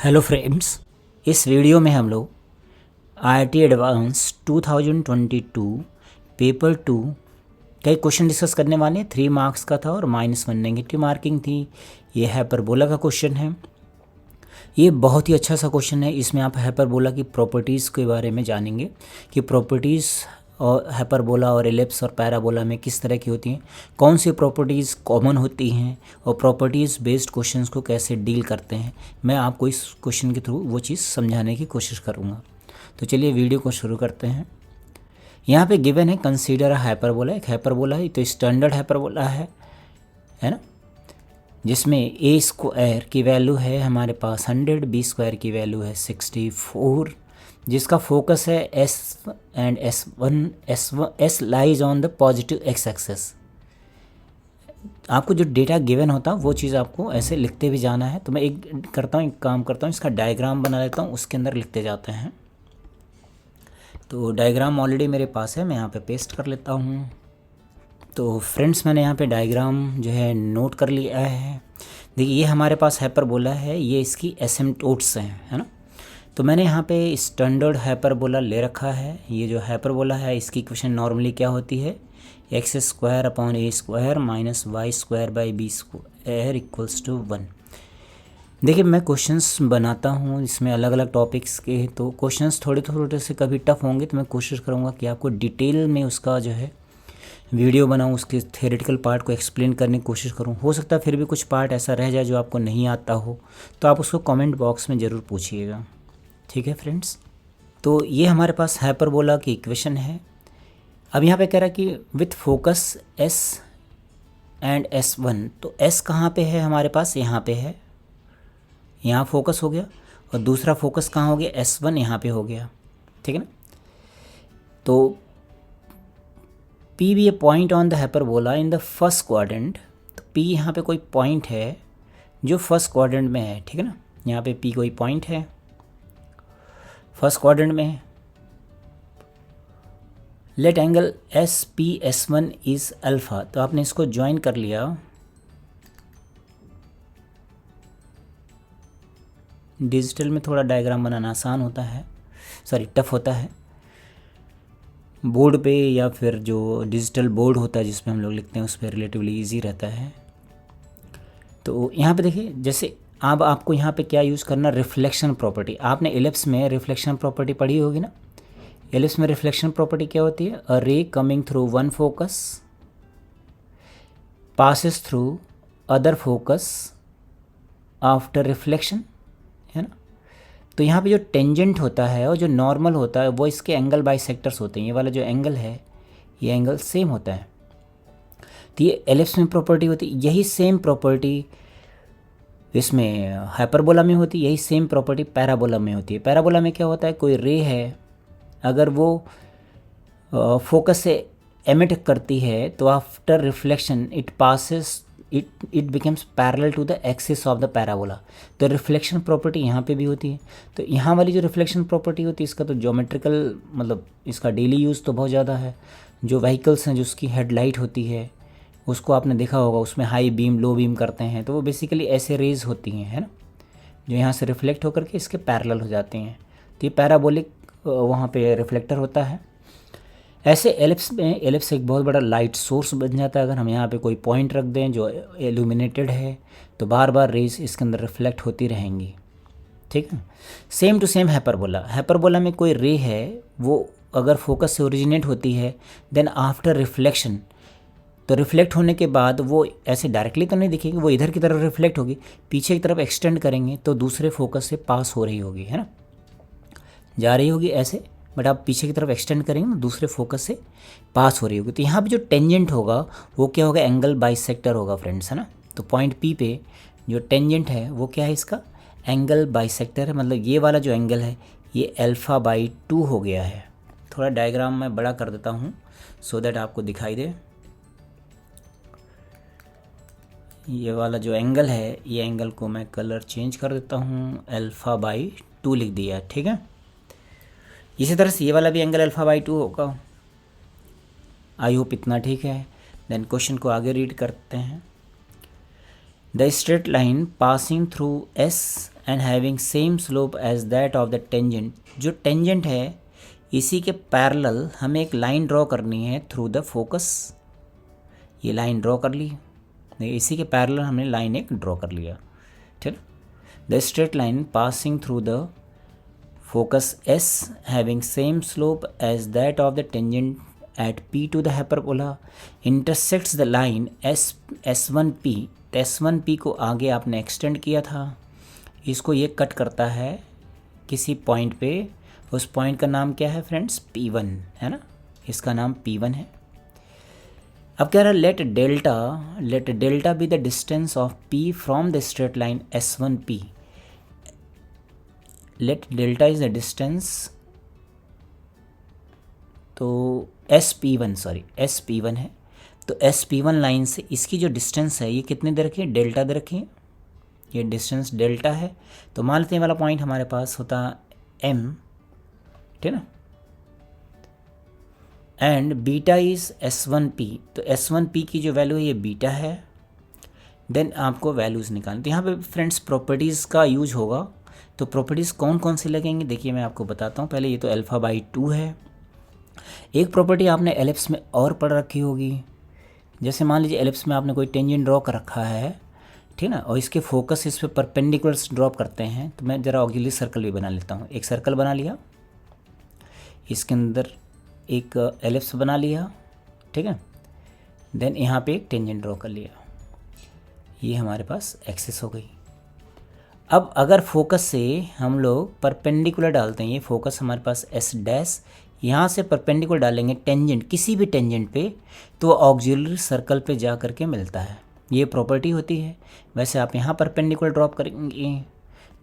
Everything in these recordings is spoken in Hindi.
हेलो फ्रेंड्स, इस वीडियो में हम लोग IIT एडवांस 2022 पेपर 2 का एक क्वेश्चन डिस्कस करने वाले हैं। 3 मार्क्स का था और -1 नेगेटिव मार्किंग थी। ये हाइपरबोला का क्वेश्चन है। ये बहुत ही अच्छा सा क्वेश्चन है। इसमें आप हाइपरबोला की प्रॉपर्टीज़ के बारे में जानेंगे कि प्रॉपर्टीज़ और हाइपरबोला और एलिप्स और पैराबोला में किस तरह की होती हैं, कौन सी प्रॉपर्टीज़ कॉमन होती हैं और प्रॉपर्टीज़ बेस्ड क्वेश्चंस को कैसे डील करते हैं। मैं आपको इस क्वेश्चन के थ्रू वो चीज़ समझाने की कोशिश करूँगा। तो चलिए वीडियो को शुरू करते हैं। यहाँ पे गिवन है कंसीडर अ हाइपरबोला। एक हाइपरबोला है तो स्टैंडर्ड हाइपरबोला है ना, जिसमें ए स्क्वायर की वैल्यू है हमारे पास 100, बी स्क्वायर की वैल्यू है 64, जिसका फोकस है S and S lies on the positive X axis. आपको जो डेटा गिवन होता है वो चीज़ आपको ऐसे लिखते भी जाना है। तो मैं एक काम करता हूँ, इसका डायग्राम बना लेता हूँ, उसके अंदर लिखते जाते हैं। तो डायग्राम ऑलरेडी मेरे पास है, मैं यहाँ पे पेस्ट कर लेता हूँ। तो फ्रेंड्स, मैंने यहाँ पे डायग्राम जो है नोट कर लिया है। देखिए, ये हमारे पास हाइपरबोला है, ये इसकी एसिम्पटोट्स हैं, है ना। तो मैंने यहाँ पे स्टैंडर्ड हाइपरबोला ले रखा है। ये जो हाइपरबोला है इसकी इक्वेशन नॉर्मली क्या होती है, X square upon A square minus Y square by B square equals to 1। देखिए, मैं क्वेश्चंस बनाता हूँ इसमें अलग अलग टॉपिक्स के, तो क्वेश्चंस थोड़े थोड़े से कभी टफ होंगे, तो मैं कोशिश करूँगा कि आपको डिटेल में उसका जो है वीडियो बनाऊँ, उसके थ्योरेटिकल पार्ट को एक्सप्लेन करने की कोशिश करूँ। हो सकता है फिर भी कुछ पार्ट ऐसा रह जाए जो आपको नहीं आता हो, तो आप उसको कमेंट बॉक्स में ज़रूर पूछिएगा। ठीक है फ्रेंड्स, तो ये हमारे पास हाइपरबोला की इक्वेशन है। अब यहाँ पे कह रहा है कि with focus S and S1, तो S कहाँ पे है हमारे पास, यहाँ पे है, यहाँ फोकस हो गया, और दूसरा फोकस कहाँ हो गया, S1 यहाँ पे हो गया। ठीक है ना। तो P भी a point on the hyperbola in the first quadrant. तो P यहाँ पे कोई पॉइंट है जो फर्स्ट क्वाड्रेंट में है। ठीक है ना, यहाँ पे P कोई पॉइंट है फर्स्ट क्वाड्रेंट में है। Let angle SP/S1 is alpha. तो आपने इसको ज्वाइन कर लिया। डिजिटल में थोड़ा डायग्राम बनाना आसान होता है, टफ होता है। बोर्ड पे या फिर जो डिजिटल बोर्ड होता है जिसमें हम लोग लिखते हैं, उस पर रिलेटिवली ईजी रहता है। तो यहाँ पे देखिए, जैसे अब आपको यहाँ पे क्या यूज़ करना, रिफ्लेक्शन प्रॉपर्टी। आपने एलिप्स में रिफ्लेक्शन प्रॉपर्टी पढ़ी होगी ना। एलिप्स में रिफ्लेक्शन प्रॉपर्टी क्या होती है, अ ray coming through one focus passes through other focus after reflection, है ना। तो यहाँ पे जो टेंजेंट होता है और जो नॉर्मल होता है वो इसके एंगल बाइसेक्टर्स होते हैं। ये वाला जो एंगल है, ये एंगल सेम होता है। तो ये एलिप्स में प्रॉपर्टी होती है। यही सेम प्रॉपर्टी इसमें हाइपरबोला में होती है, यही सेम प्रॉपर्टी पैराबोला में होती है। पैराबोला में क्या होता है, कोई रे है, अगर वो फोकस से एमिट करती है तो after reflection it passes it becomes parallel to the axis of the parabola. तो रिफ्लेक्शन प्रॉपर्टी यहाँ पे भी होती है। तो यहाँ वाली जो रिफ्लेक्शन प्रॉपर्टी होती है, इसका तो ज्योमेट्रिकल मतलब इसका डेली यूज़ तो बहुत ज़्यादा है। जो व्हीकल्स हैं, जो उसकी हेडलाइट होती है, उसको आपने देखा होगा, उसमें हाई बीम लो बीम करते हैं, तो वो बेसिकली ऐसे रेज होती हैं, है ना, जो यहाँ से रिफ्लेक्ट होकर के इसके पैरेलल हो जाते हैं। तो ये पैराबोलिक वहाँ पे रिफ्लेक्टर होता है। ऐसे एलिप्स में एलिप्स एक बहुत बड़ा लाइट सोर्स बन जाता है। अगर हम यहाँ पे कोई पॉइंट रख दें जो इल्यूमिनेटेड है, तो बार बार रेज इसके अंदर रिफ्लेक्ट होती रहेंगी। ठीक है। सेम टू सेम हाइपरबोला में कोई रे है, वो अगर फोकस से ओरिजिनेट होती है, देन आफ्टर रिफ्लेक्शन, तो रिफ्लेक्ट होने के बाद वो ऐसे डायरेक्टली तो नहीं दिखेगी, वो इधर की तरफ रिफ्लेक्ट होगी, पीछे की तरफ एक्सटेंड करेंगे तो दूसरे फोकस से पास हो रही होगी, है ना, जा रही होगी ऐसे, बट आप पीछे की तरफ एक्सटेंड करेंगे ना, दूसरे फोकस से पास हो रही होगी। तो यहाँ पे जो टेंजेंट होगा वो क्या होगा, एंगल बाइसेक्टर होगा फ्रेंड्स, है ना। तो पॉइंट P पे जो टेंजेंट है वो क्या है, इसका एंगल बाइसेक्टर है। मतलब ये वाला जो एंगल है ये α/2 हो गया है। थोड़ा डायग्राम मैं बड़ा कर देता हूँ सो दैट आपको दिखाई दे। ये वाला जो एंगल है, ये एंगल को मैं कलर चेंज कर देता हूँ, α/2 लिख दिया। ठीक है। इसी तरह से ये वाला भी एंगल α/2 होगा। आई होप इतना ठीक है। देन क्वेश्चन को आगे रीड करते हैं। The straight line passing through S and having same slope as that of the tangent, जो टेंजेंट है इसी के पैरेलल हमें एक लाइन ड्रॉ करनी है थ्रू द फोकस। ये लाइन ड्रॉ कर ली, इसी के पैरेलल हमने लाइन एक ड्रॉ कर लिया, ठीक। The straight line passing through the focus S having same slope as that of the tangent at P to the hyperbola intersects the line S1P। तो S1P को आगे आपने एक्सटेंड किया था, इसको ये कट करता है किसी पॉइंट पे, उस पॉइंट का नाम क्या है फ्रेंड्स, P1 है ना, इसका नाम P1 है। अब कह रहा है let delta be the distance of P from the straight line S1P। Let delta is the distance, तो SP1 है, तो SP1 लाइन से इसकी जो डिस्टेंस है ये कितने दे रखी है, डेल्टा दे रखी है, ये डिस्टेंस डेल्टा है। तो मान लेते हैं वाला पॉइंट हमारे पास होता M, ठीक ना, एंड बीटा इज S1P। तो S1P की जो वैल्यू है ये बीटा है। देन आपको वैल्यूज़ निकालनी, तो यहाँ पे फ्रेंड्स प्रॉपर्टीज़ का यूज होगा। तो प्रॉपर्टीज़ कौन कौन सी लगेंगी, देखिए मैं आपको बताता हूँ। पहले ये तो α/2 है। एक प्रॉपर्टी आपने एलिप्स में और पढ़ रखी होगी, जैसे मान लीजिए एलिप्स में आपने कोई टेंजेंट ड्रॉ कर रखा है, ठीक ना, और इसके फोकस इस पर परपेंडिकुलर्स ड्रॉप करते हैं। तो मैं ज़रा ऑक्सिलरी सर्कल भी बना लेता हूँ। एक सर्कल बना लिया, इसके अंदर एक एलिप्स बना लिया, ठीक है। देन यहाँ पे एक टेंजेंट ड्रॉ कर लिया, ये हमारे पास एक्सिस हो गई। अब अगर फोकस से हम लोग परपेंडिकुलर डालते हैं, ये फोकस हमारे पास S', यहाँ से परपेंडिकुलर डालेंगे टेंजेंट, किसी भी टेंजेंट पे, तो ऑक्सिलरी सर्कल पे जा करके मिलता है। ये प्रॉपर्टी होती है। वैसे आप यहाँ परपेंडिकुलर ड्रॉप करेंगे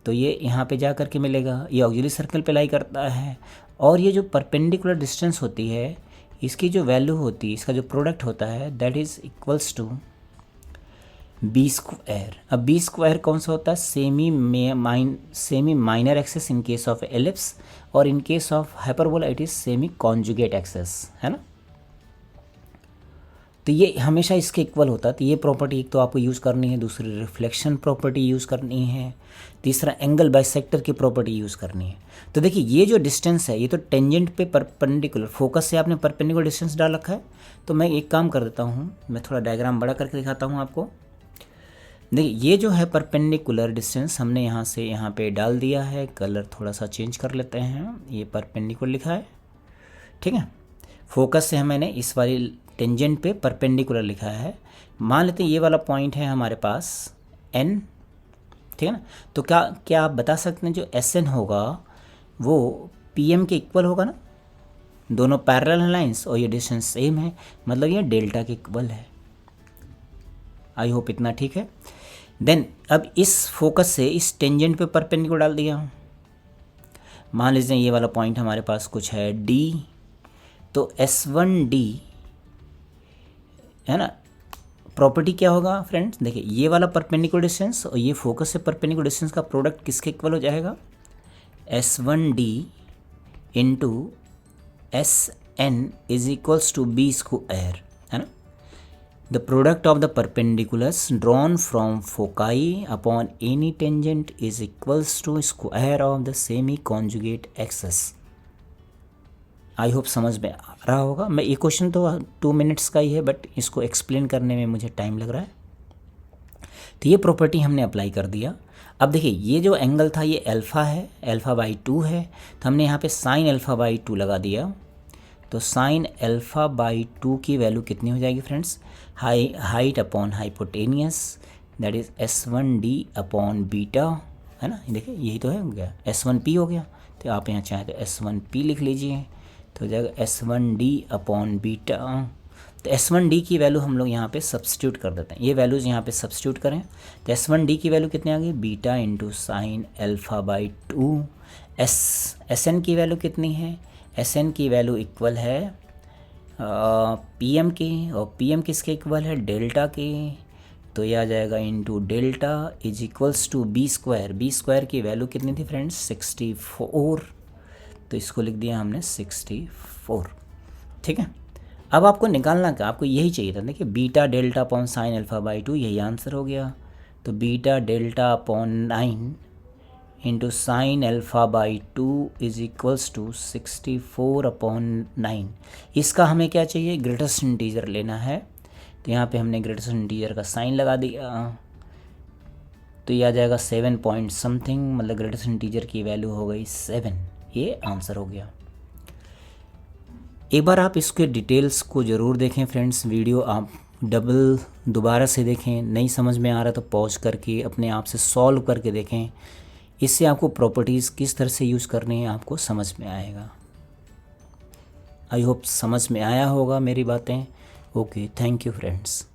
तो ये यहाँ पे जा करके मिलेगा, ये ऑक्सिलरी सर्कल पे लाई करता है। और ये जो परपेंडिकुलर डिस्टेंस होती है, इसकी जो वैल्यू होती है, इसका जो प्रोडक्ट होता है, that is equals to B²। अब B² कौन सा होता है, semi minor axis in case of ellipse, और in case of hyperbola it is semi conjugate axis, है ना। तो ये हमेशा इसके इक्वल होता है। तो ये प्रॉपर्टी एक तो आपको यूज़ करनी है, दूसरी रिफ्लेक्शन प्रॉपर्टी यूज़ करनी है, तीसरा एंगल बाइसेक्टर की प्रॉपर्टी यूज़ करनी है। तो देखिए ये जो डिस्टेंस है, ये तो टेंजेंट पे परपेंडिकुलर, फोकस से आपने परपेंडिकुलर डिस्टेंस डाल रखा है। तो मैं एक काम कर देता हूँ, मैं थोड़ा डायग्राम बड़ा करके दिखाता हूँ आपको। देखिए ये जो है परपेंडिकुलर डिस्टेंस हमने यहाँ से यहाँ पे डाल दिया है, कलर थोड़ा सा चेंज कर लेते हैं, ये परपेंडिकुलर लिखा है, ठीक है। फोकस से मैंने इस वाली टेंजेंट पे परपेंडिकुलर लिखा है। मान लेते हैं ये वाला पॉइंट है हमारे पास N, ठीक है ना। तो क्या आप बता सकते हैं जो SN होगा वो PM के इक्वल होगा ना, दोनों पैरेलल लाइंस और ये डिस्टेंस सेम है, मतलब ये डेल्टा के इक्वल है। आई होप इतना ठीक है। देन अब इस फोकस से इस टेंजेंट पे परपेंडिकुलर डाल दिया। मान लीजिए ये वाला पॉइंट हमारे पास कुछ है D, तो S1D है ना। प्रॉपर्टी क्या होगा फ्रेंड्स, देखिए ये वाला परपेंडिकुलर डिस्टेंस और ये फोकस से परपेंडिकुलर डिस्टेंस का प्रोडक्ट किसके इक्वल हो जाएगा, S1D into SN is equals to B², है ना। The product of the perpendiculars drawn from foci upon any tangent is equals to square of the semi-conjugate axis। I hope समझ में आ रहा होगा। मैं ये क्वेश्चन तो 2 मिनट्स का ही है, बट इसको एक्सप्लेन करने में मुझे टाइम लग रहा है। तो ये प्रॉपर्टी हमने अप्लाई कर दिया। अब देखिए ये जो एंगल था ये अल्फ़ा है, α/2 है, तो हमने यहाँ पे sin α/2 लगा दिया। तो sin α/2 की वैल्यू कितनी हो जाएगी friends, height upon hypotenuse, that is S1D upon beta, है ना। देखिए यही तो है, हो गया S1P हो गया। तो आप यहाँ चाहें तो S1P लिख लीजिए, तो हो जाएगा S1D अपॉन बीटा। तो S1D की वैल्यू हम लोग यहाँ पे सब्स्टिट्यूट कर देते हैं, ये वैल्यूज़ यहाँ पे सब्स्टिट्यूट करें तो S1D की वैल्यू कितनी आ गई, बीटा इंटू साइन α/2। SN की वैल्यू कितनी है, SN की वैल्यू इक्वल है PM की, और PM किसके इक्वल है, डेल्टा की। तो ये आ जाएगा into delta is equals to B²। B² की वैल्यू कितनी थी फ्रेंड्स, 64। तो इसको लिख दिया हमने 64, ठीक है। अब आपको निकालना क्या, आपको यही चाहिए था। देखिए बीटा डेल्टा अपॉन sin α/2, यही आंसर हो गया। तो beta delta upon 9 into sine alpha by 2 is equals to 64/9। इसका हमें क्या चाहिए, ग्रेटेस्ट इंटीजर लेना है। तो यहाँ पे हमने ग्रेटेस्ट इंटीजर का साइन लगा दिया, तो ये आ जाएगा 7 पॉइंट समथिंग, मतलब ग्रेटेस्ट इंटीजर की वैल्यू हो गई 7। ये आंसर हो गया। एक बार आप इसके डिटेल्स को ज़रूर देखें फ्रेंड्स, वीडियो आप दोबारा से देखें, नहीं समझ में आ रहा तो पॉज करके अपने आप से सॉल्व करके देखें। इससे आपको प्रॉपर्टीज़ किस तरह से यूज़ करनी है आपको समझ में आएगा। आई होप समझ में आया होगा मेरी बातें। Okay, thank you friends.